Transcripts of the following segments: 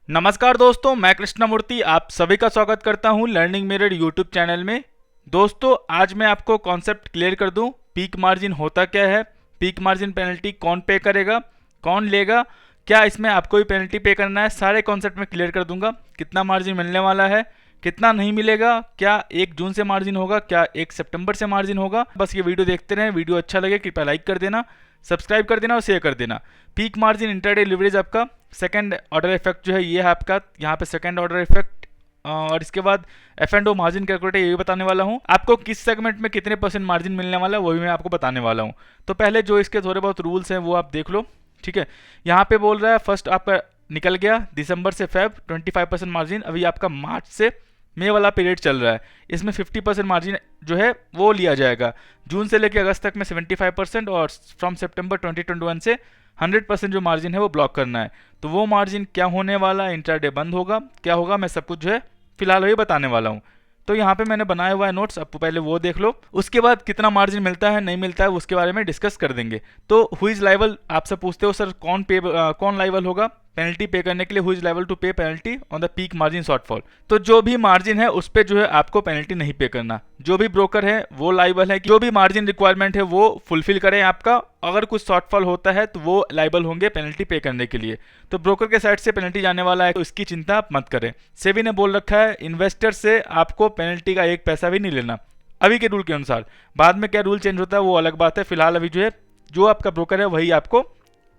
नमस्कार दोस्तों, मैं कृष्णमूर्ति आप सभी का स्वागत करता हूं लर्निंग मिरर यूट्यूब चैनल में। दोस्तों, आज मैं आपको कॉन्सेप्ट क्लियर कर दूं, पीक मार्जिन होता क्या है, पीक मार्जिन पेनल्टी कौन पे करेगा, कौन लेगा, क्या इसमें आपको भी पेनल्टी पे करना है, सारे कॉन्सेप्ट में क्लियर कर दूंगा। कितना मार्जिन मिलने वाला है, कितना नहीं मिलेगा, क्या 1 जून से मार्जिन होगा, क्या 1 सितंबर से मार्जिन होगा। बस ये वीडियो देखते रहें। वीडियो अच्छा लगे कृपया लाइक कर देना, सब्सक्राइब कर देना और शेयर कर देना। पीक मार्जिन इंटरडे लिवरेज आपका सेकंड ऑर्डर इफेक्ट जो है ये है आपका, यहाँ पे सेकंड ऑर्डर इफेक्ट। और इसके बाद F and O margin calculator ये भी बताने वाला हूँ आपको। किस सेगमेंट में कितने % मार्जिन मिलने वाला है वो भी मैं आपको बताने वाला हूँ। तो पहले जो इसके थोड़े बहुत रूल्स हैं वो आप देख लो, ठीक है। यहाँ पे बोल रहा है फर्स्ट आपका निकल गया दिसंबर से फेब 25% मार्जिन। अभी आपका मार्च से मई वाला पीरियड चल रहा है, इसमें 50% मार्जिन जो है वो लिया जाएगा। जून से लेकर अगस्त तक में 75% और फ्रॉम सितंबर 2021 से 100% जो मार्जिन है वो ब्लॉक करना है। तो वो मार्जिन क्या होने वाला है, इंट्राडे बंद होगा, क्या होगा, मैं सब कुछ जो है फिलहाल वही बताने वाला हूँ। तो यहाँ पे मैंने बनाया हुआ है नोट्स, अब पहले वो देख लो। उसके बाद कितना मार्जिन मिलता है नहीं मिलता है उसके बारे में डिस्कस कर देंगे। तो हु इज लायबल, आपसे पूछते हो सर कौन लायबल होगा पेनल्टी पे करने के लिए, हु इज लायबल टू पे penalty on the peak margin shortfall. तो जो भी मार्जिन है उस पे जो है आपको पेनल्टी नहीं पे करना। जो भी ब्रोकर है वो लायबल है, जो भी मार्जिन रिक्वायरमेंट है वो फुलफिल करें आपका। अगर कुछ शॉर्टफॉल होता है तो वो लायबल होंगे पेनल्टी पे करने के लिए। तो ब्रोकर के साइड से पेनल्टी जाने वाला है तो इसकी चिंता आप मत करें। सेबी ने बोल रखा है इन्वेस्टर से आपको पेनल्टी का 1 पैसा भी नहीं लेना अभी के रूल के अनुसार। बाद में क्या रूल चेंज होता है वो अलग बात है। फिलहाल अभी जो है जो आपका ब्रोकर है वही आपको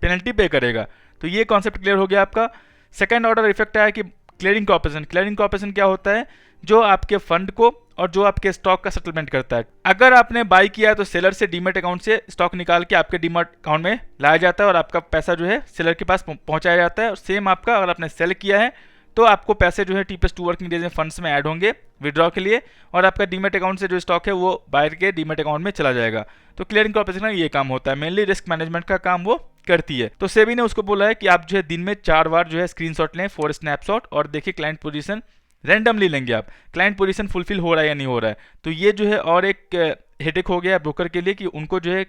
पेनल्टी पे करेगा। तो ये कॉन्सेप्ट क्लियर हो गया आपका। सेकंड ऑर्डर इफेक्ट है कि क्लियरिंग कॉर्पोरेशन। क्लियरिंग कॉर्पोरेशन क्या होता है, जो आपके फंड को और जो आपके स्टॉक का सेटलमेंट करता है। अगर आपने बाई किया है तो सेलर से डीमेट अकाउंट से स्टॉक निकाल के आपके डीमेट अकाउंट में लाया जाता है और आपका पैसा जो है सेलर के पास पहुंचाया जाता है। और सेम आपका अगर आपने सेल किया है तो आपको पैसे जो है T+2 वर्किंग डेज में फंड्स में ऐड होंगे विड्रॉ के लिए, और आपका डीमेट अकाउंट से जो स्टॉक है वो बायर के डीमेट अकाउंट में चला जाएगा। तो क्लियरिंग कॉर्पोरेशन का ये काम होता है, मेनली रिस्क मैनेजमेंट का काम वो करती है। तो सेबी ने उसको बोला है कि आप जो है दिन में 4 बार जो है स्क्रीनशॉट लें फॉर स्नैपशॉट और देखिए क्लाइंट पोजीशन रैंडमली लेंगे आप, क्लाइंट पोजीशन फुलफिल हो रहा है या नहीं हो रहा है। तो ये जो है और एक हेडेक हो गया है ब्रोकर के लिए कि उनको जो है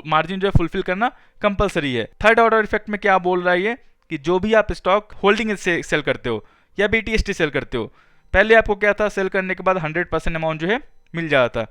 मार्जिन जो है फुलफिल करना कंपलसरी है। थर्ड ऑर्डर इफेक्ट में क्या बोल रहा है ये कि जो भी आप स्टॉक होल्डिंग से सेल करते हो या BTST सेल करते हो, पहले आपको क्या था, सेल करने के बाद 100% अमाउंट जो है मिल जाता था।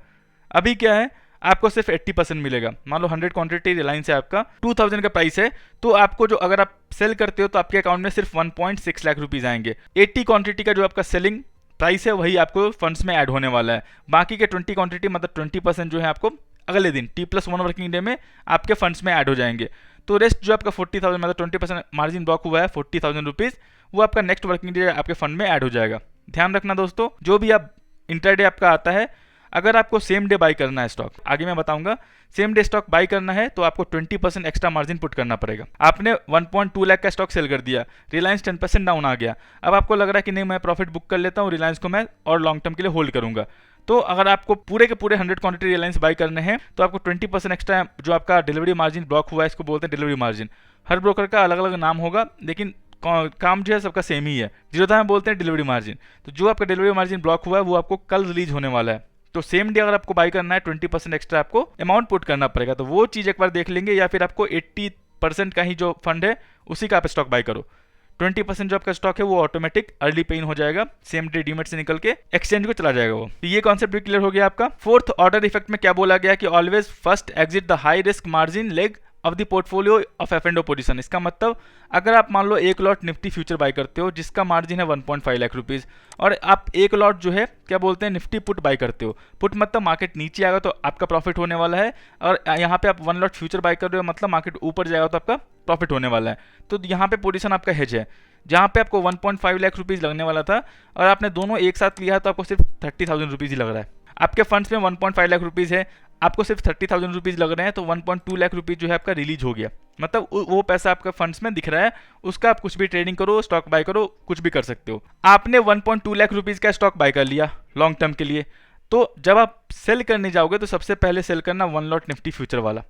अभी क्या है, आपको सिर्फ 80% मिलेगा। मान लो 100 क्वांटिटी रिलायंस है आपका, 2000 का प्राइस है, तो आपको जो अगर आप सेल करते हो तो आपके अकाउंट में सिर्फ 1.6 लाख रुपीज आएंगे। 80 क्वांटिटी का जो आपका सेलिंग प्राइस है वही आपको फंड्स में ऐड होने वाला है। बाकी के 20 क्वांटिटी मतलब 20% जो है आपको अगले दिन T+1 वर्किंग डे में आपके फंड्स में ऐड हो जाएंगे। तो रेस्ट जो आपका 40,000 मतलब 20% मार्जिन ब्लॉक हुआ है 40,000 रुपीज, वो आपका नेक्स्ट वर्किंग डे आपके फंड में ऐड हो जाएगा। ध्यान रखना दोस्तों, जो भी आप इंटरडे आपका आता है, अगर आपको सेम डे बाई करना है स्टॉक, आगे मैं बताऊंगा, सेम डे स्टॉक बाई करना है तो आपको 20% एक्स्ट्रा मार्जिन पुट करना पड़ेगा। आपने 1.2 लाख का स्टॉक सेल कर दिया, रिलायंस 10% डाउन आ गया, अब आपको लग रहा है कि नहीं मैं प्रॉफिट बुक कर लेता हूँ, रिलायंस को मैं और लॉन्ग टर्म के लिए होल्ड करूंगा। तो अगर आपको पूरे के पूरे 100 क्वांटिटी रिलायंस बाई करने हैं तो आपको 20% एक्स्ट्रा जो आपका डिलीवरी मार्जिन ब्लॉक हुआ है, इसको बोलते हैं डिलीवरी मार्जिन। हर ब्रोकर का अलग अलग नाम होगा लेकिन काम जो है सबका सेम ही है, जीरोधा में बोलते हैं डिलीवरी मार्जिन। तो जो आपका डिलीवरी मार्जिन ब्लॉक हुआ है वो आपको कल रिलीज होने वाला है। तो सेम डे अगर आपको बाई करना है 20% एक्स्ट्रा आपको अमाउंट पुट करना पड़ेगा। तो वो चीज़ एक बार देख लेंगे, या फिर आपको 80% का ही जो फंड है उसी का आप स्टॉक बाई करो। 20% जो आपका स्टॉक है वो ऑटोमेटिक अर्ली पे इन हो जाएगा, सेम डे डीमेट से निकल के एक्सचेंज को चला जाएगा वो। तो ये कॉन्सेप्ट भी क्लियर हो गया आपका। फोर्थ ऑर्डर इफेक्ट में क्या बोला गया कि always first exit the high risk margin leg of the portfolio of F and O position. इसका मतलब अगर आप मान लो 1 लॉट निफ्टी फ्यूचर बाई करते हो जिसका मार्जिन है 1.5 लाख रुपीज, और आप 1 लॉट जो है क्या बोलते हैं निफ्टी पुट बाई करते हो। पुट मतलब मार्केट नीचे आएगा तो आपका प्रॉफिट होने वाला है, और यहाँ पे आप 1 लॉट फ्यूचर बाई कर रहे हो मतलब मार्केट ऊपर जाएगा तो आपका प्रॉफिट होने वाला है। तो यहाँ पे पोजीशन आपका हेज है, जहाँ पे आपको 1.5 लाख रुपीज लगने वाला था और आपने दोनों एक साथ लिया तो आपको सिर्फ 30,000 रुपीज ही लग रहा है। आपके फंड्स में 1.5 लाख रुपीज है, आपको सिर्फ 30,000 रुपीज लग रहे हैं, तो 1.2 लाख रुपीज जो है आपका रिलीज हो गया। मतलब वो पैसा आपका फंड्स में दिख रहा है, उसका आप कुछ भी ट्रेडिंग करो, स्टॉक बाय करो, कुछ भी कर सकते हो। आपने 1.2 लाख रुपीज का स्टॉक बाय कर लिया लॉन्ग टर्म के लिए, तो जब आप सेल करने जाओगे तो सबसे पहले सेल करना 1 लॉट निफ्टी फ्यूचर वाला।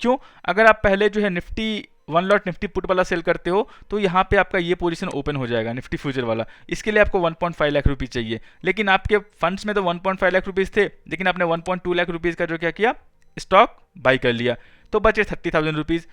क्यों? अगर आप पहले जो है निफ्टी 1 लॉट निफ्टी पुट वाला सेल करते हो तो यहाँ पे आपका ये पोजीशन ओपन हो जाएगा निफ्टी फ्यूचर वाला। इसके लिए आपको 1.5 लाख रुपीज चाहिए, लेकिन आपके फंड्स में तो 1.5 लाख रुपीज थे, लेकिन आपने 1.2 लाख रुपीज का जो क्या किया स्टॉक बाई कर लिया, तो बचे 30,000 रुपीज।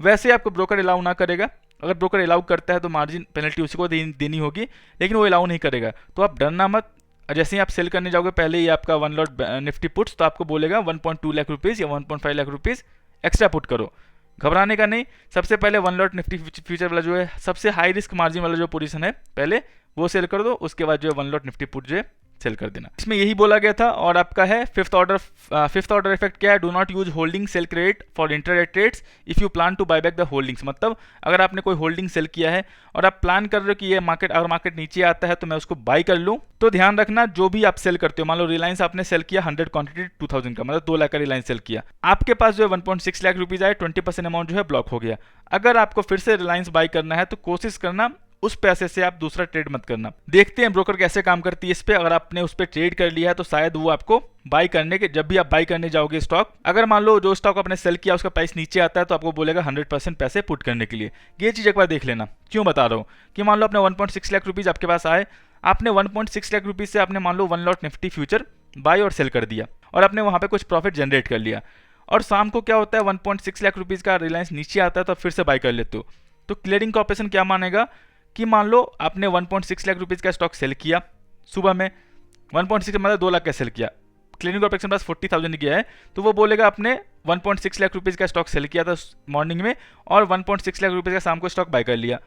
वैसे आपको ब्रोकर अलाउ ना करेगा। अगर ब्रोकर अलाउ करता है तो मार्जिन पेनल्टी उसी को देनी होगी, लेकिन वो अलाउ नहीं करेगा। तो आप डरना मत। जैसे ही आप सेल करने जाओगे पहले ही आपका 1 लॉट निफ्टी पुट्स, तो आपको बोलेगा 1.2 लाख रुपीज़ या 1.5 लाख रुपीज़ एक्स्ट्रा पुट करो। घबराने का नहीं। सबसे पहले 1 लॉट निफ्टी फ्यूचर वाला जो है सबसे हाई रिस्क मार्जिन वाला जो पोजीशन है पहले वो सेल कर दो, उसके बाद जो है 1 लॉट निफ्टी पुट जो है सेल कर देना। इसमें यही बोला गया था। और आपका है फिफ्थ ऑर्डर इफेक्ट क्या है, do not use holding sell credit for intraday trades if you plan to buy back the holdings. मतलब अगर आपने कोई होल्डिंग सेल किया है और आप प्लान कर रहे हो कि ये मार्केट, अगर मार्केट नीचे आता है तो मैं उसको बाई कर लूँ, तो ध्यान रखना जो भी आप सेल करते हो, मान लो रिलायंस आपने सेल किया 100 क्वांटिटी 2000 का, मतलब 2 लाख का रिलायंस सेल किया, आपके पास जो है 1.6 लाख रुपीज आए, 20% अमाउंट जो है ब्लॉक हो गया। अगर आपको फिर से रिलायंस बाई करना है तो कोशिश करना उस पैसे से आप दूसरा ट्रेड मत करना। देखते हैं ब्रोकर कैसे काम करती है इस पे। अगर आपने उस पर ट्रेड कर लिया है तो शायद वो आपको बाई करने के, जब भी आप बाई करने जाओगे स्टॉक, अगर मान लो जो स्टॉक आपने सेल किया उसका प्राइस नीचे आता है तो आपको बोलेगा 100% पैसे पुट करने के लिए। ये चीज़ एक बार देख लेना। क्यों बता रहा हूँ कि मान लो आपने 1.6 लाख रुपीज़ आपके पास आए, आपने 1.6 लाख रुपीज़ से आपने मान लो 1 लॉट निफ्टी फ्यूचर बाई और सेल कर दिया और आपने वहाँ पे कुछ प्रॉफिट जनरेट कर लिया, और शाम को क्या होता है 1.6 लाख रुपीज़ का रिलायंस नीचे आता है तो आप फिर से बाई कर लेते हो। तो क्लियरिंग कॉर्पोरेशन क्या मानेगा कि मान लो आपने 1.6 लाख रुपीज़ का स्टॉक सेल किया सुबह में, 1.6 मतलब 2 लाख का सेल किया, क्लियरिंग कॉर्पोरेशन पास 40,000 गया है, तो वो बोलेगा आपने 1.6 लाख रुपीज़ का स्टॉक सेल किया था मॉर्निंग में और 1.6 लाख रुपीज़ का शाम को स्टॉक बाई कर लिया।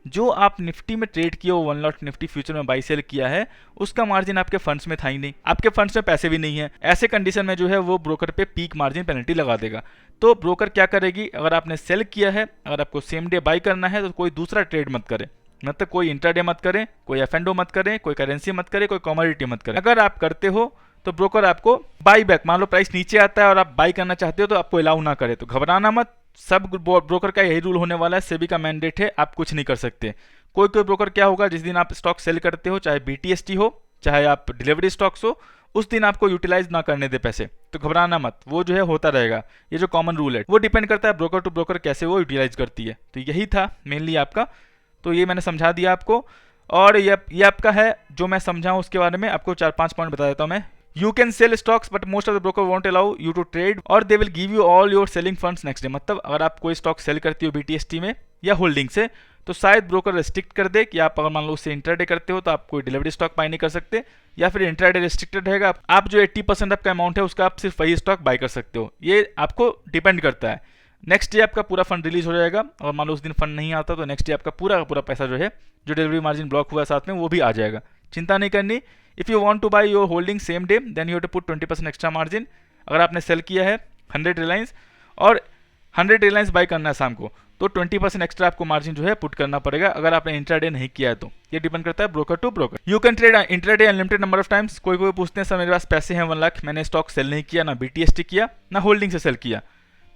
जो आप निफ्टी में ट्रेड किया हो 1 लॉट निफ्टी फ्यूचर में बाई सेल किया है, उसका मार्जिन आपके फंड्स में था ही नहीं, आपके फंड्स में पैसे भी नहीं है। ऐसे कंडीशन में जो है वो ब्रोकर पे पीक मार्जिन पेनल्टी लगा देगा। तो ब्रोकर क्या करेगी, अगर आपने सेल किया है, अगर आपको सेम डे बाई करना है तो कोई दूसरा ट्रेड मत करे, मतलब कोई इंट्राडे मत करें, कोई एफ&ओ मत करें, कोई करेंसी मत करें, कोई कमोडिटी मत करें। अगर आप करते हो तो ब्रोकर आपको बाई बैक, मान लो प्राइस नीचे आता है और आप बाई करना चाहते हो तो आपको अलाउ ना करे। तो घबराना मत, सब ब्रोकर का यही रूल होने वाला है, सेबी का मैंडेट है, आप कुछ नहीं कर सकते। कोई कोई ब्रोकर क्या होगा, जिस दिन आप स्टॉक सेल करते हो, चाहे BTST हो चाहे आप डिलीवरी स्टॉक्स हो, उस दिन आपको यूटिलाइज ना करने दे पैसे। तो घबराना मत, वो जो है होता रहेगा। ये जो कॉमन रूल है वो डिपेंड करता है ब्रोकर टू ब्रोकर कैसे वो यूटिलाइज करती है। तो यही था मेनली आपका, तो ये मैंने समझा दिया आपको। और ये आपका है जो मैं समझाऊं उसके बारे में आपको 4-5 पॉइंट बता देता हूं मैं। You can sell stocks but most of the broker won't allow you to trade और they will give you all your selling funds next day. मतलब अगर आप कोई स्टॉक सेल करती हो BTST में या होल्डिंग से, तो शायद ब्रोकर रेस्ट्रिक्ट कर दे कि आप अगर मान लो उससे इंट्राडे करते हो तो आप कोई डिलीवरी स्टॉक बाई नहीं कर सकते, या फिर इंट्राडे रेस्ट्रिक्टेड रहेगा, आप जो 80% आपका अमाउंट है उसका आप सिर्फ वही स्टॉक बाई कर सकते हो। ये आपको डिपेंड करता है। नेक्स्ट डे आपका पूरा फंड रिलीज हो जाएगा, और मान लो उस दिन फंड नहीं आता तो नेक्स्ट डे आपका पूरा का पूरा पैसा जो है, जो डिलीवरी मार्जिन ब्लॉक हुआ साथ में, वो भी आ जाएगा। चिंता नहीं करनी। If you want to buy your holding same day then you have to put 20% extra margin. अगर आपने सेल किया है 100 रिलायंस और 100 रिलायंस बाई करना है शाम को, तो 20% एक्स्ट्रा आपको मार्जिन जो है पुट करना पड़ेगा, अगर आपने इंट्राडे नहीं किया है तो। ये डिपेंड करता है broker to broker. You can trade intraday unlimited number of times. कोई कोई पूछते हैं सर मेरे पास पैसे हैं 1 लाख, मैंने स्टॉक सेल नहीं किया, ना BTST किया, ना होल्डिंग से सेल किया,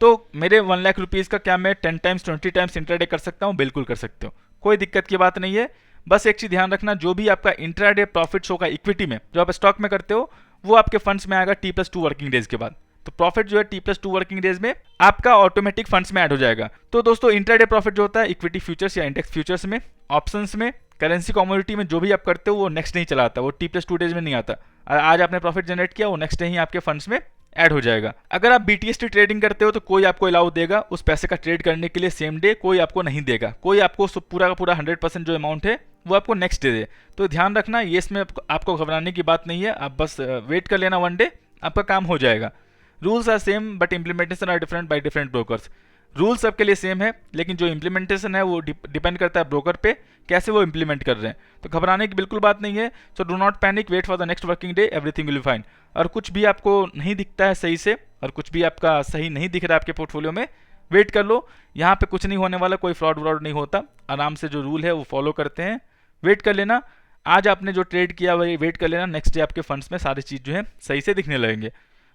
तो मेरे 1 लाख रुपीज़ का क्या मैं 10 टाइम्स 20 टाइम्स इंट्राडे कर सकता हूँ? बिल्कुल कर सकते हो, कोई दिक्कत की बात नहीं है। बस एक चीज़ ध्यान रखना, जो भी आपका इंट्राडे प्रॉफिट होगा इक्विटी में, जो आप स्टॉक में करते हो, वो आपके फंड्स में आएगा T+2 वर्किंग डेज के बाद। तो प्रॉफिट जो है T+2 वर्किंग डेज में आपका ऑटोमेटिक फंड्स में ऐड हो जाएगा। तो दोस्तों इंट्राडे प्रॉफिट जो होता है इक्विटी फ्यूचर्स या इंडेक्स फ्यूचर्स में, ऑप्शंस में, करेंसी कमोडिटी में, जो भी आप करते हो वो नेक्स्ट नहीं चला आता, वो T+2 डेज में नहीं आता। आज आपने प्रॉफिट जनरेट किया, वो नेक्स्ट डे ही आपके फंड्स में ऐड हो जाएगा। अगर आप BTST ट्रेडिंग करते हो तो कोई आपको अलाउ देगा उस पैसे का ट्रेड करने के लिए सेम डे, कोई आपको नहीं देगा। कोई आपको पूरा का पूरा 100% जो अमाउंट है वो आपको नेक्स्ट डे दे। तो ध्यान रखना, ये इसमें आपको घबराने की बात नहीं है, आप बस वेट कर लेना 1 डे, आपका काम हो जाएगा। Rules are same but implementation are different by different brokers. Rule सबके लिए सेम है, लेकिन जो इम्प्लीमेंटेशन है वो डिपेंड करता है ब्रोकर पे, कैसे वो इम्प्लीमेंट कर रहे हैं। तो घबराने की बिल्कुल बात नहीं है। So do not panic, wait for the next working day, everything will be fine. और कुछ भी आपको नहीं दिखता है सही से, और कुछ भी आपका सही नहीं दिख रहा है आपके पोर्टफोलियो में, वेट कर लो। यहाँ पे कुछ नहीं होने वाला, कोई फ्रॉड व्रॉड नहीं होता, आराम से जो रूल है वो फॉलो करते हैं। वेट कर लेना, आज आपने जो ट्रेड किया वही वेट कर लेना, नेक्स्ट डे आपके फंड्स में सारी चीज़ जो है सही से दिखने लगेंगे।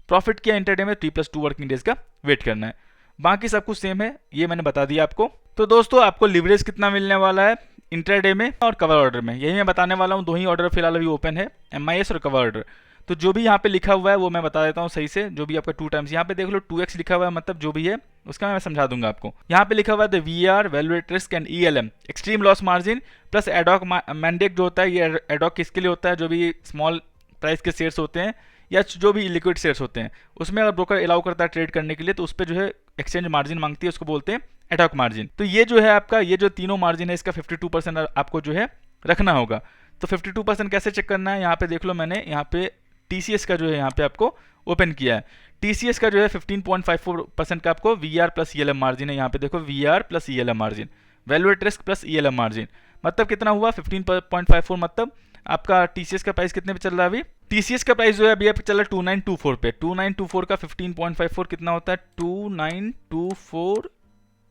प्रॉफिट किया इंटरडे में T+2 वर्किंग डेज का वेट करना है, बाकी सब कुछ सेम है, ये मैंने बता दिया आपको। तो दोस्तों आपको लिवरेज कितना मिलने वाला है इंट्राडे में और कवर ऑर्डर में, यही मैं बताने वाला हूँ। 2 ही ऑर्डर फिलहाल अभी ओपन है, MIS और कवर ऑर्डर। तो जो भी यहाँ पे लिखा हुआ है वो मैं बता देता हूँ सही से। जो भी आपका 2 टाइम्स यहाँ पे देख लो 2x लिखा हुआ है, मतलब जो भी है उसका मैं समझा दूंगा आपको। यहाँ पे लिखा हुआ है VAR valuate risk and ELM extreme loss margin plus ad hoc mandate जो होता है, ये एडॉक किसके लिए होता है? जो भी स्मॉल प्राइस के शेयर्स होते हैं या जो भी लिक्विड शेयर्स होते हैं उसमें अगर ब्रोकर अलाउ करता है ट्रेड करने के लिए तो उस पर जो है एक्सचेंज मार्जिन मांगती है, उसको बोलते हैं एडहॉक मार्जिन। तो ये जो है आपका ये जो तीनों मार्जिन है इसका 52% आपको जो है रखना होगा। तो 52% कैसे चेक करना है, यहाँ पे देख लो मैंने यहाँ पे TCS का जो है यहाँ पे आपको ओपन किया है। TCS का जो है 15.54% का आपको VR प्लस ELM मार्जिन है। यहाँ पे देखो VR plus ELM margin, value at risk plus ELM margin, मतलब कितना हुआ 15.54, मतलब आपका TCS का प्राइस कितने पे चल रहा है अभी? TCS का प्राइस जो है अभी चल रहा है 2924 पे। 2924 का 15.54 कितना होता है? 2924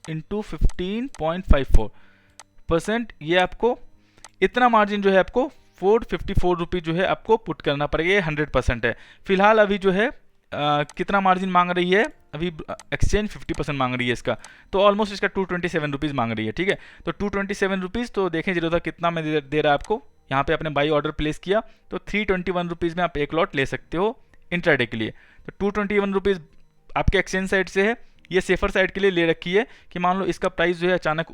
इंटू 15.54%। ये आपको इतना मार्जिन जो है आपको 454 रुपये जो है आपको पुट करना पड़ेगा। ये 100% है। फिलहाल अभी जो है कितना मार्जिन मांग रही है अभी एक्सचेंज? 50% मांग रही है इसका, तो ऑलमोस्ट इसका 227 रुपीज़ मांग रही है। ठीक है, तो 227 रुपीज़, तो देखें जीरो कितना में दे रहा है आपको। यहाँ पे आपने बाई ऑर्डर प्लेस किया तो 321 रुपीज़ में आप एक लॉट ले सकते हो इंट्राडे के लिए। तो 221 रुपीज़ आपके एक्सचेंज साइड से है। ये सेफर साइड के लिए ले रखी है कि मान लो इसका प्राइस जो है अचानक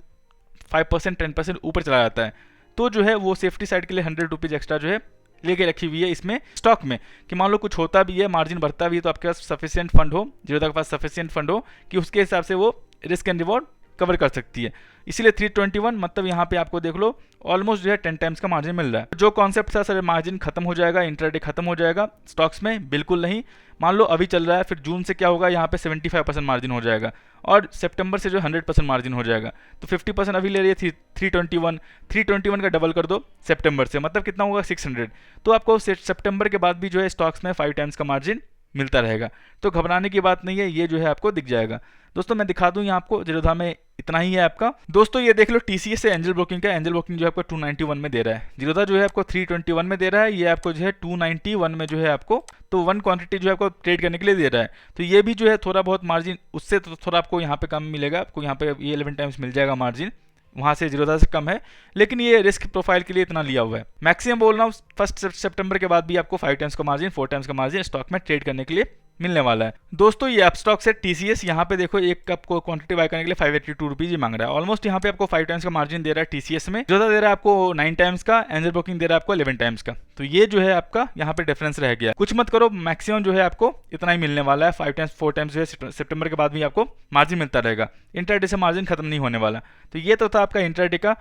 5% 10% ऊपर चला जाता है, तो जो है वो सेफ्टी साइड के लिए 100 रुपीज़ एक्स्ट्रा जो है लेके रखी हुई है इसमें स्टॉक में, कि मान लो कुछ होता भी है, मार्जिन बढ़ता भी है, तो आपके पास सफिशिएंट फंड हो, जीरोधा के पास सफिशिएंट फंड हो कि उसके हिसाब से वो रिस्क एंड रिवॉर्ड कवर कर सकती है। इसीलिए 321, मतलब यहाँ पे आपको देख लो ऑलमोस्ट जो है 10 टाइम्स का मार्जिन मिल रहा है। जो कॉन्सेप्ट था सर मार्जिन खत्म हो जाएगा, इंट्राडे खत्म हो जाएगा स्टॉक्स में, बिल्कुल नहीं। मान लो अभी चल रहा है, फिर जून से क्या होगा, यहाँ पे 75% मार्जिन हो जाएगा और सितंबर से जो 100% मार्जिन हो जाएगा। तो 50% अभी ले रही है 321 का डबल कर दो सितंबर से, मतलब कितना होगा 600। तो आपको सितंबर के बाद भी जो है स्टॉक्स में 5 टाइम्स का मार्जिन मिलता रहेगा। तो घबराने की बात नहीं है, ये जो है आपको दिख जाएगा। दोस्तों मैं दिखा दूं यहाँ आपको जीरोधा में इतना ही है आपका। दोस्तों ये देख लो TCS से एंजल ब्रोकिंग का, एंजल ब्रोकिंग जो है आपको 291 में दे रहा है, जीरोधा जो है आपको 321 में दे रहा है, ये आपको जो है 291 में जो है आपको तो 1 क्वांटिटी जो है आपको ट्रेड करने के लिए दे रहा है। तो ये भी जो है थोड़ा बहुत मार्जिन उससे तो थोड़ा आपको यहाँ पे कम मिलेगा, आपको यहाँ पे ये 11 टाइम्स मिल जाएगा मार्जिन, वहाँ से जीरोधा से कम है, लेकिन ये रिस्क प्रोफाइल के लिए इतना लिया हुआ है। मैक्सिमम बोल रहा हूँ 1 सितंबर के बाद भी आपको 5 टाइम्स का मार्जिन 4 टाइम्स का मार्जिन स्टॉक में ट्रेड करने के लिए मिलने वाला है। दोस्तों ये एप स्टॉक से TCS यहाँ पे देखो एक कप को क्वांटिटी बाय करने के लिए 582 रुपीज़ ही मांग रहा है। ऑलमोस्ट यहाँ पे आपको 5 टाइम्स का मार्जिन दे रहा है TCS में, जीरोधा दे रहा है आपको 9 टाइम्स का, एंजल ब्रोकिंग दे रहा है आपको 11 टाइम्स का। तो ये जो है आपका यहाँ पे डिफरेंस रह गया। कुछ मत करो, मैक्सिमम जो है आपको इतना ही मिलने वाला है। 5 टाइम्स 4 टाइम्स जो है सितंबर के बाद भी आपको मार्जिन मिलता रहेगा। इंट्राडे से मार्जिन खत्म नहीं होने वाला। तो ये तो था आपका इंट्राडे का।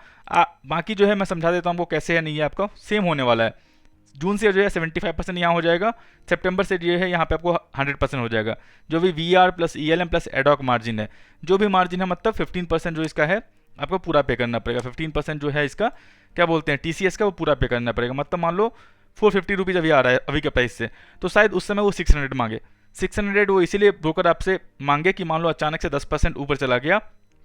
बाकी जो है मैं समझा देता हूँ आपको कैसे है, नहीं है आपका सेम होने वाला है। जून से जो है 75% यहाँ हो जाएगा, सितंबर से जो है यहाँ पे आपको 100% हो जाएगा। जो भी VR plus ELM plus ad hoc margin है, जो भी मार्जिन है, मतलब 15% जो इसका है आपको पूरा पे करना पड़ेगा। 15% जो है इसका क्या बोलते हैं TCS का, वो पूरा पे करना पड़ेगा। मतलब मान लो 450 रुपीज़ अभी आ रहा है अभी के प्राइस से, तो शायद उस समय वो 600 मांगे। 600 वो इसीलिए ब्रोकर आपसे मांगे कि मान लो अचानक से 10% ऊपर चला गया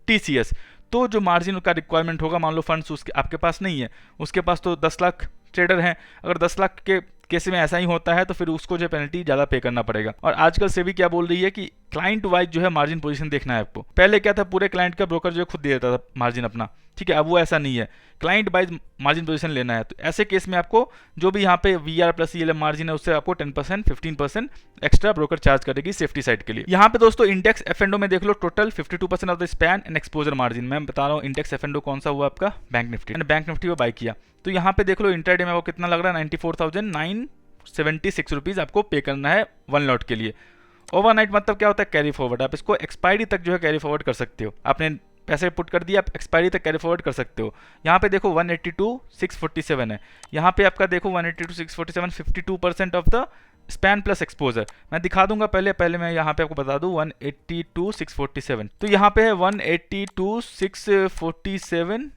TCS, तो जो मार्जिन का रिक्वायरमेंट होगा, मान लो फंड्स उसके आपके पास नहीं है, उसके पास तो 10 लाख ट्रेडर हैं, अगर 10 लाख के केस में ऐसा ही होता है तो फिर उसको जो पेनल्टी ज़्यादा पे करना पड़ेगा। और आजकल सेबी क्या बोल रही है कि क्लाइंट वाइज जो है मार्जिन पोजीशन देखना है आपको। पहले क्या था, पूरे क्लाइंट का ब्रोकर जो है खुद दे देता था मार्जिन अपना, ठीक है, अब वो ऐसा नहीं है, क्लाइंट वाइज मार्जिन पोजीशन लेना है। तो ऐसे केस में आपको जो भी यहाँ पे VR प्लस ELM मार्जिन है उससे आपको 10% 15% एक्स्ट्रा ब्रोकर चार्ज करेगी सेफ्टी साइड के लिए। यहाँ पे दोस्तों इंडेक्स F&O में देख लो total 52% of the span and exposure margin. मैं बता रहा हूँ इंडेक्स F&O कौन सा हुआ आपका, बैंक निफ्टी। मैंने बैंक निफ्टी में बाय किया, तो यहाँ पे देख लो इंट्राडे में वो कितना लग रहा है, 94,976 रुपीज़ आपको पे करना है 1 लॉट के लिए। ओवरनाइट मतलब क्या होता है, कैरी फॉरवर्ड। आप इसको एक्सपायरी तक जो है कैरी फॉरवर्ड कर सकते हो। आपने पैसे पुट कर दिया, आप एक्सपायरी तक कैरी फॉरवर्ड कर सकते हो। यहाँ पे देखो 182,647 है, यहाँ पे आपका देखो 182,647 52% of the span plus exposure. मैं दिखा दूंगा, पहले मैं यहाँ पे आपको बता दूं 182,647, तो यहाँ पे है 182,647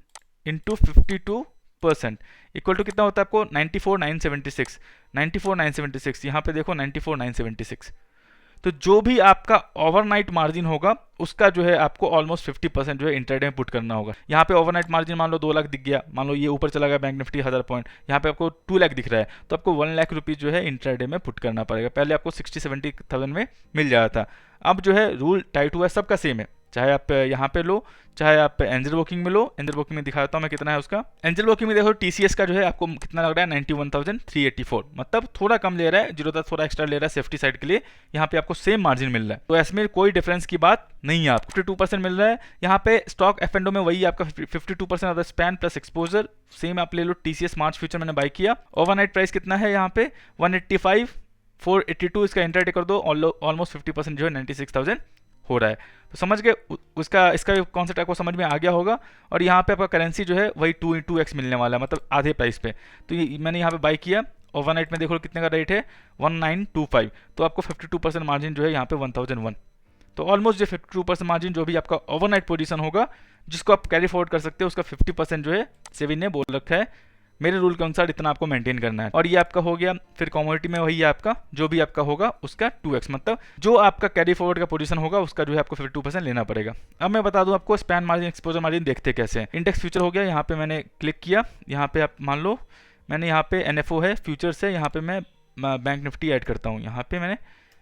इंटू 52% इक्वल टू कितना होता है आपको 94,976 यहाँ पे देखो 94,976। तो जो भी आपका ओवरनाइट मार्जिन होगा उसका जो है आपको ऑलमोस्ट 50% जो है इंट्राडे में पुट करना होगा। यहाँ पे ओवरनाइट मार्जिन मान लो 2 लाख दिख गया, मान लो ये ऊपर चला गया बैंक निफ्टी 1000 पॉइंट, यहाँ पे आपको 2 लाख दिख रहा है, तो आपको 1 लाख रुपीज़ जो है इंट्राडे में पुट करना पड़ेगा। पहले आपको 60-70,000 में मिल जाता था, अब जो है रूल टाइट हुआ है, सबका सेम है, चाहे आप यहाँ पे लो चाहे आप एंजल ब्रोकिंग में लो। एंजल ब्रोकिंग में दिखा देता हूँ मैं कितना है उसका। एंजल ब्रोकिंग में देखो TCS का जो है आपको कितना लग रहा है 91,384, मतलब थोड़ा कम ले रहा है, जीरोधा थोड़ा एक्स्ट्रा ले रहा है सेफ्टी साइड के लिए। यहाँ पे आपको सेम मार्जिन मिल रहा है, तो इसमें कोई डिफरेंस की बात नहीं है। आपको 52% मिल रहा है। यहाँ पे स्टॉक F&O में वही आपका 52% of the span plus exposure same आप ले लो। TCS मार्च फ्यूचर मैंने बाय किया, ओवरनाइट प्राइस कितना है यहाँ पे 185 482 इसका इंटरडे कर दो, ऑलमोस्ट 50% जो है 96,000 हो रहा है। तो समझ गए उसका, इसका कॉन्सेप्ट आपको समझ में आ गया होगा। और यहाँ पे आपका करेंसी जो है वही 2x मिलने वाला है, मतलब आधे प्राइस पे। तो ये मैंने यहाँ पे बाई किया, ओवरनाइट में देखो कितने का रेट है 1925, तो आपको 52% मार्जिन जो है यहाँ पे 1001। तो ऑलमोस्ट जो 52% मार्जिन जो भी आपका ओवरनाइट पोजीशन होगा जिसको आप कैरी फॉरवर्ड कर सकते हो, उसका 50% जो है सेबी ने बोल रखा है मेरे रूल के अनुसार इतना आपको मेंटेन करना है। और ये आपका हो गया। फिर कमोडिटी में वही है आपका, जो भी आपका होगा उसका 2x, मतलब जो आपका कैरी फॉरवर्ड का पोजीशन होगा उसका जो है आपको 52% लेना पड़ेगा। अब मैं बता दूं आपको स्पैन मार्जिन, एक्सपोजर मार्जिन देखते कैसे हैं। इंडेक्स फ्यूचर हो गया, यहाँ पे मैंने क्लिक किया, यहाँ पे आप मान लो मैंने यहाँ पे NFO है फ्यूचर से, यहाँ पे मैं बैंक निफ्टी ऐड करता हूँ। यहाँ पे मैंने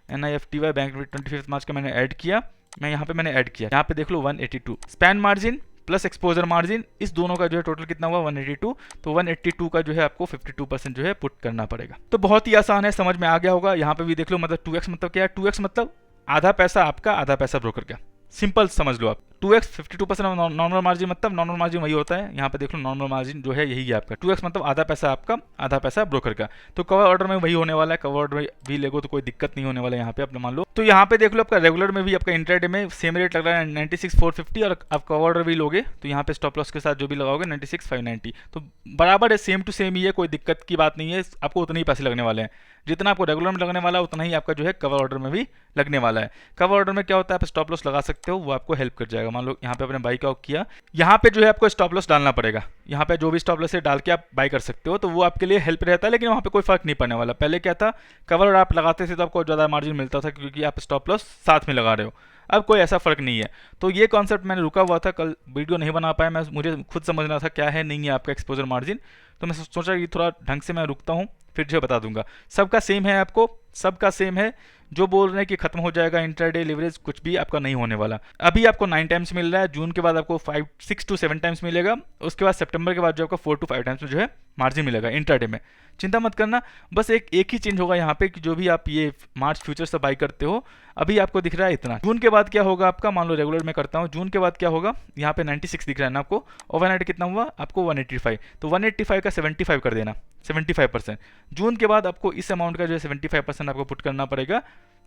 NIFTY बैंक निफ्टी 25 मार्च का मैंने ऐड किया, मैंने ऐड किया। यहाँ पे देख लो 182 span margin plus exposure margin, इस दोनों का जो है टोटल कितना हुआ 182। तो 182 का जो है आपको 52% जो है पुट करना पड़ेगा। तो बहुत ही आसान है, समझ में आ गया होगा। यहाँ पे भी देख लो, मतलब 2x मतलब क्या है, 2x मतलब आधा पैसा आपका आधा पैसा ब्रोकर का, सिंपल समझ लो आप। 2x 52% नॉर्मल मार्जिन, मतलब नॉर्मल मार्जिन वही होता है। यहाँ पे देख लो नॉर्मल मार्जिन जो है यही है आपका 2x, मतलब आधा पैसा आपका आधा पैसा ब्रोकर का। तो कवर ऑर्डर में वही होने वाला है, कवर ऑर्डर में भी लेगो तो कोई दिक्कत नहीं होने वाला है यहाँ पे अपने मान लो। तो यहाँ पे देख लो आपका रेगुलर में भी आपका इंट्राडे में सेम रेट लग रहा है 96,450, और आप कवर ऑर्डर भी लोगे तो यहाँ पे स्टॉप लॉस के साथ जो भी लगाओगे 96,590, तो बराबर है, सेम टू सेम ही है, कोई दिक्कत की बात नहीं है। आपको उतने ही पैसे लगने वाले हैं, जितना आपको रेगुलर में लगने वाला है उतना ही आपका जो है कवर ऑर्डर में भी लगने वाला है। कवर ऑर्डर में क्या होता है, आप स्टॉप लॉस लगा सकते हो, वो आपको हेल्प कर जाएगा। मान लो यहाँ पे अपने बाई का किया, यहाँ पे जो है आपको स्टॉप लॉस डालना पड़ेगा, यहाँ पे जो भी स्टॉप लॉस है डाल के आप बाई कर सकते हो, तो वो आपके लिए हेल्प रहता है। लेकिन वहाँ पे कोई फर्क नहीं पड़ने वाला। पहले क्या था, कवर आप लगाते थे तो आपको ज़्यादा मार्जिन मिलता था क्योंकि आप स्टॉप लॉस साथ में लगा रहे हो। अब कोई ऐसा फर्क नहीं है। तो ये कॉन्सेप्ट मैंने रुका हुआ था, कल वीडियो नहीं बना पाया, मुझे खुद समझना था क्या है नहीं है आपका एक्सपोजर मार्जिन। तो मैं सोचा कि थोड़ा ढंग से मैं रुकता हूँ, फिर जो बता दूंगा। सबका सेम है, आपको सबका सेम है। जो बोल रहे हैं कि खत्म हो जाएगा इंट्राडे लिवरेज, कुछ भी आपका नहीं होने वाला। अभी आपको 9 टाइम्स मिल रहा है, जून के बाद आपको 6 to 7 टाइम्स मिलेगा, उसके बाद सितंबर के बाद जो आपका 4 to 5 टाइम्स में जो है मार्जिन मिलेगा इंट्राडे में। चिंता मत करना, बस एक ही चेंज होगा यहाँ पे कि जो भी आप ये मार्च फ्यूचर से बाई करते हो अभी आपको दिख रहा है इतना। जून के बाद क्या होगा आपका, मान लो रेगुलर में करता हूँ, जून के बाद क्या होगा, यहाँ पे 96 दिख रहा है ना आपको, ओवरनाइट कितना हुआ आपको 185, तो 185 का 75 कर देना, 75%। जून के बाद आपको इस अमाउंट का जो है 75% आपको पुट करना पड़ेगा।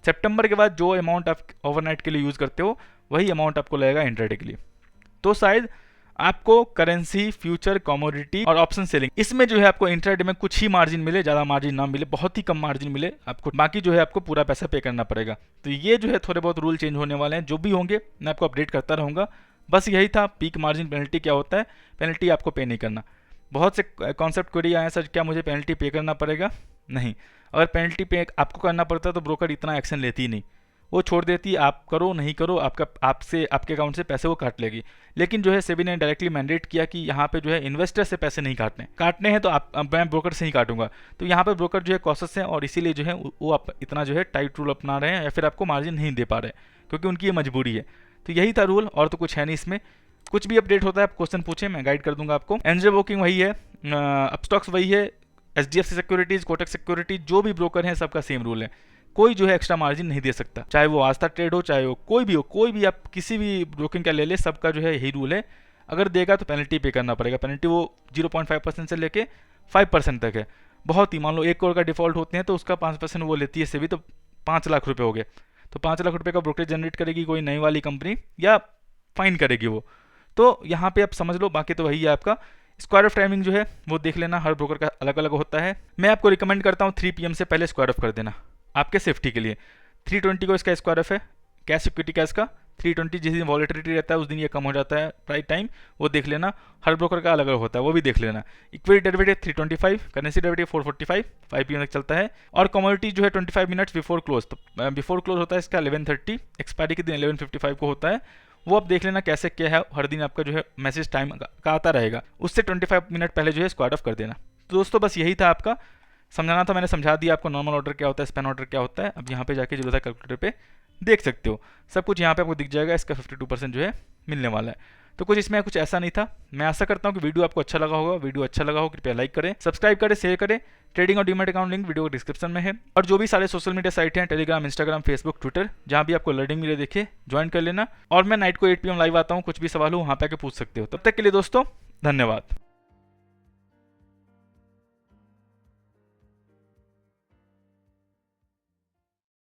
सितंबर के बाद जो अमाउंट आप ओवरनाइट के लिए यूज़ करते हो वही अमाउंट आपको लगेगा इंट्राडे के लिए। तो शायद आपको करेंसी, फ्यूचर, कमोडिटी और ऑप्शन सेलिंग, इसमें जो है आपको इंट्राडे में कुछ ही मार्जिन मिले, ज़्यादा मार्जिन ना मिले, बहुत ही कम मार्जिन मिले आपको, बाकी जो है आपको पूरा पैसा पे करना पड़ेगा। तो ये जो है थोड़े बहुत रूल चेंज होने वाले हैं, जो भी होंगे मैं आपको अपडेट करता रहूँगा। बस यही था, पीक मार्जिन पेनल्टी क्या होता है, पेनल्टी आपको पे नहीं करना। बहुत से कॉन्सेप्ट क्वेरी आए सर क्या मुझे पेनल्टी पे करना पड़ेगा, नहीं। अगर पेनल्टी पे आपको करना पड़ता है तो ब्रोकर इतना एक्शन लेती ही नहीं, वो छोड़ देती, आप करो नहीं करो आपके अकाउंट से पैसे वो काट लेगी। लेकिन जो है सेबी ने डायरेक्टली मैंडेट किया कि यहाँ पे जो है इन्वेस्टर से पैसे नहीं काटने हैं, तो मैं ब्रोकर से ही काटूंगा। तो यहाँ पे ब्रोकर जो है कॉशस हैं और इसीलिए जो है वो आप इतना जो है टाइट रूल अपना रहे हैं, या फिर आपको मार्जिन नहीं दे पा रहे क्योंकि उनकी ये मजबूरी है। तो यही था रूल, और तो कुछ है नहीं इसमें। कुछ भी अपडेट होता है आप क्वेश्चन पूछे, मैं गाइड कर दूंगा आपको। एनजे ब्रोकिंग वही है, अपस्टॉक्स वही है, HDFC सिक्योरिटीज, कोटक सिक्योरिटीज, जो भी ब्रोकर हैं सबका सेम रूल है। कोई जो है एक्स्ट्रा मार्जिन नहीं दे सकता, चाहे वो आस्था ट्रेड हो, चाहे वो कोई भी हो, कोई भी आप किसी भी ब्रोकिंग का ले ले, सबका जो है यही रूल है। अगर देगा तो पेनल्टी पे करना पड़ेगा। पेनल्टी वो 0.5% से लेके 5% तक है। बहुत ही, मान लो 1 करोड़ का डिफॉल्ट होते हैं तो उसका 5% वो लेती है सेबी, तो 5 लाख रुपए हो गए। तो 5 लाख रुपए का ब्रोकरेज जनरेट करेगी कोई नई वाली कंपनी, या फाइन करेगी वो। तो यहाँ पे आप समझ लो, बाकी तो वही है आपका। स्क्वायर ऑफ टाइमिंग जो है वो देख लेना, हर ब्रोकर का अलग अलग होता है। मैं आपको रिकमेंड करता हूँ 3 PM से पहले स्क्वायर ऑफ कर देना, आपके सेफ्टी के लिए। 320 को इसका स्क्वायर ऑफ है, कैश इक्विटी का इसका 320, जिस दिन वॉलेटिलिटी रहता है उस दिन ये कम हो जाता है प्राइस टाइम, वो देख लेना। हर ब्रोकर का अलग अलग होता है, वो भी देख लेना। Equity derivative 325, currency derivative 445, 5 PM तक चलता है। और कमोडिटी जो है 25 मिनट्स बिफोर क्लोज, तो बिफोर क्लोज होता है इसका 11:30, एक्सपायरी के दिन 11:55 को होता है। वो आप देख लेना कैसे क्या है, हर दिन आपका जो है मैसेज टाइम का आता रहेगा, उससे 25 मिनट पहले जो है स्क्वायर ऑफ कर देना। तो दोस्तों बस यही था, आपका समझाना था, मैंने समझा दिया आपको। नॉर्मल ऑर्डर क्या होता है, स्पैन ऑर्डर क्या होता है, अब यहाँ पे जाके जरूरत है कैलकुलेटर पे देख सकते हो, सब कुछ यहाँ पे आपको दिख जाएगा। इसका 52% जो है मिलने वाला है। तो कुछ इसमें कुछ ऐसा नहीं था। मैं आशा करता हूँ कि वीडियो आपको अच्छा लगा होगा। वीडियो अच्छा लगा हो कृपया लाइक करें, सब्सक्राइब करें, शेयर करें। ट्रेडिंग और डीमैट अकाउंट लिंक वीडियो को डिस्क्रिप्शन में है। और जो भी सारे सोशल मीडिया साइट हैं, टेलीग्राम, इंस्टाग्राम, फेसबुक, ट्विटर, जहाँ भी आपको लर्निंग मिले देखिए ज्वाइन कर लेना। और मैं नाइट को 8 PM लाइव आता हूँ, कुछ भी सवाल हो वहाँ पे आके पूछ सकते हो। तब तक के लिए दोस्तों धन्यवाद।